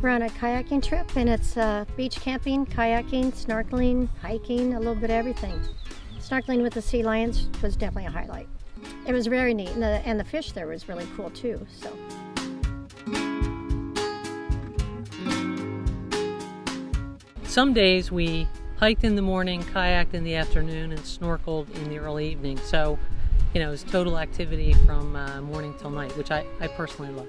We're on a kayaking trip, and it's beach camping, kayaking, snorkeling, hiking, a little bit of everything. Snorkeling with the sea lions was definitely a highlight. It was very neat, and the fish there was really cool too. So. Some days we hiked in the morning, kayaked in the afternoon, and snorkeled in the early evening. So, you know, it was total activity from morning till night, which I personally love.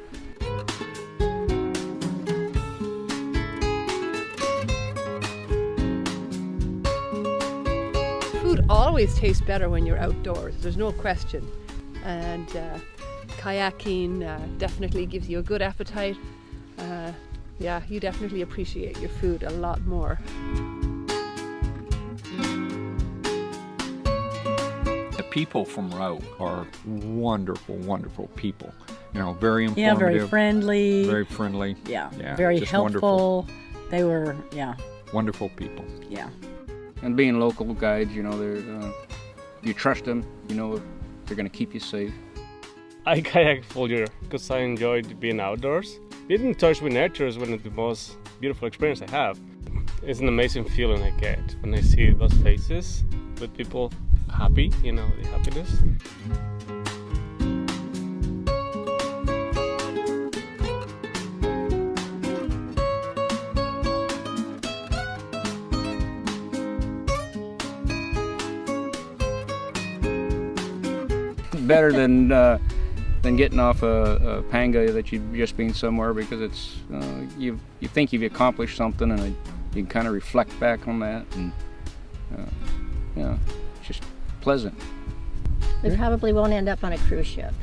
Food always tastes better when you're outdoors, there's no question. And kayaking definitely gives you a good appetite. Yeah, you definitely appreciate your food a lot more. The people from Roe are wonderful, wonderful people. You know, very informative. Yeah, very friendly. Very friendly. Yeah, yeah, very just helpful. They were, yeah. Wonderful people. Yeah. And being local guides, you know, they're you trust them. You know they're going to keep you safe. I kayak full year because I enjoyed being outdoors. Being in touch with nature is one of the most beautiful experiences I have. It's an amazing feeling I get when I see those faces with people happy, you know, the happiness. Better than getting off a panga that you've just been somewhere, because it's you think you've accomplished something, and you can kind of reflect back on that, and you know, it's just pleasant. We probably won't end up on a cruise ship.